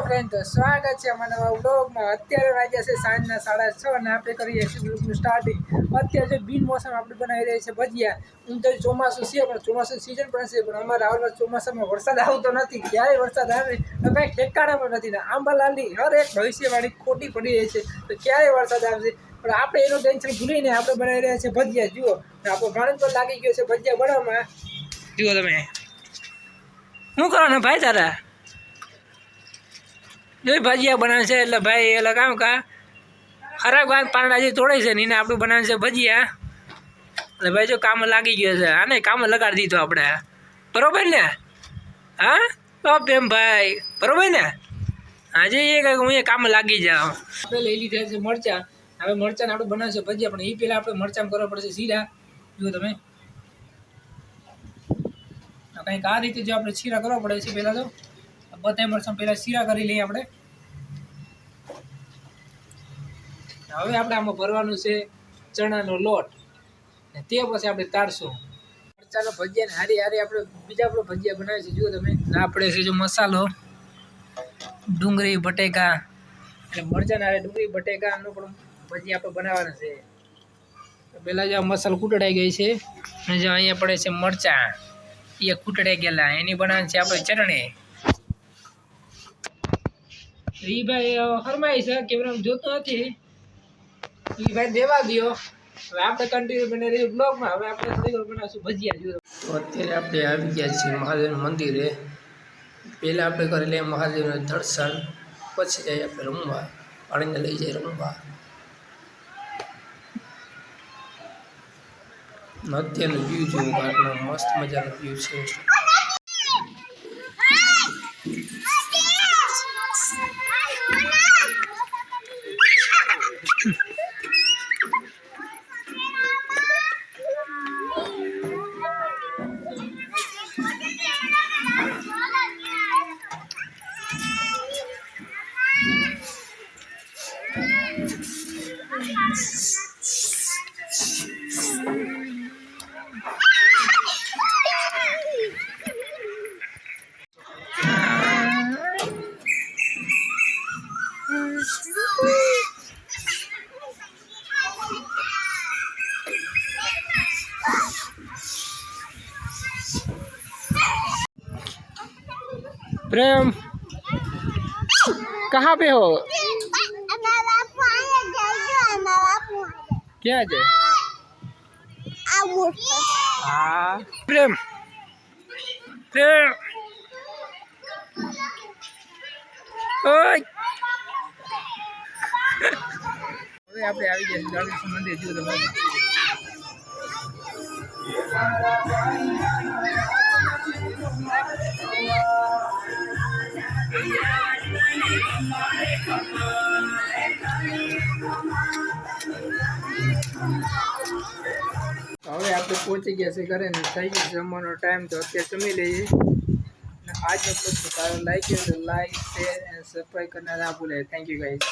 Friend, તો સ્વાગત છે અમારા નવા વ્લોગમાં। અત્યારે વાગ્યા છે સાંજના 6:30 અને આપણે કરીએ છીએ વ્લોગનું સ્ટાર્ટિંગ। અત્યારે જે બિન મોસમ આપણે બનાવી રહ્યા છે ભજીયા। હું તો ચોમાસું છે પણ ચોમાસું સિઝન પણ છે, પણ અમારા હાલમાં ચોમાસામાં વરસાદ આવતો નથી। ક્યારે વરસાદ આવે તો કંઈ ઠેકાણા પણ નથી ને આંબાલાલની હર એક ભવિષ્યવાણી ખોટી પડી રહી છે તો ક્યારે વરસાદ આવશે। પણ આપણે એનું ટેન્શન ભૂલીને આપણે બનાવી રહ્યા છીએ ભજીયા। જુઓ આપણો ભાણંદ પણ લાગી ગયો છે ભજીયા બનાવવામાં। જુઓ તમે શું કરો ને ભાઈ તારા જો ભજીયા બનાવે છે એટલે ભાઈ એટલે કામ કા ખરાબ વાત પાંડાજી તોડે છે ને એને આપણું બનાવે છે ભજીયા। એટલે ભાઈ જો કામ લાગી ગયો છે, આને કામ લગાડી દીધો આપણે, બરોબર ને? હા તો પ્રેમ ભાઈ બરોબર ને? આજે એ કંઈક હું એ કામ લાગી જાઉં। આપણે લઈ લીધા છે મરચાં। હવે મરચાંને આપણે બનાવશે ભજીયા, પણ એ પહેલાં આપણે મરચાં કરવા પડશે શીરા। જુઓ તમે કંઈક આ રીતે જો આપણે શીરા કરવા પડે છે પહેલાં તો બધા મરચાં પહેલાં શીરા કરી લઈએ આપણે। હવે આપણે આમાં ભરવાનું છે ચણાનો લોટ ને તે પછી આપણે તારશું મરચાંનો ભજીયા ને હારી હારી આપણે બીજા આપણો ભજીયા બનાવે છે। જુઓ તમે આપણે છે જો મસાલો ડુંગળી બટેકા એટલે મરચાં હારે ડુંગળી બટેકાનું પણ ભજીયા આપણે બનાવવાના છે। પહેલાં જો મસાલો કૂટડાઈ ગઈ છે અને જો અહીંયા પડે છે મરચાં, એ કૂટડાઈ ગયેલા, એની બનાવવાની છે આપણે ચટણી। એ ભાઈ ફરમાઈ છે કેમેરામાં જોતો નથી, એ ભાઈ દેવા દો। હવે આપણે કન્ટિન્યુ બને રહી બ્લોગમાં। હવે આપણે થોડી વાર બનાવશું ભજીયા। જો અત્યારે આપણે આવી ગયા છીએ મહાદેવ મંદિરે। પહેલાં આપણે કરી લઈએ મહાદેવનું દર્શન, પછી જઈએ આપણે રમવા, પાણીને લઈ જઈએ રમવા। અત્યારનું વ્યૂ જોવું આટલો મસ્ત મજાનો વ્યૂ છે। प्रेम कहाँ पे हो? क्या है? हाँ प्रेम प्रेम ओए હવે આપણે આવી ગયા ગાર્ડન મંદિર। જો તમે હવે આપણે પહોંચી ગયા છે ઘરે ને થઈ ગયો જમવાનો ટાઈમ, તો અત્યારે જમી લઈએ। આજનો પોસ્ટ સારો લાઈક શેર એન્ડ સબસ્ક્રાઈબ કરना ના ભૂલે। Thank you guys.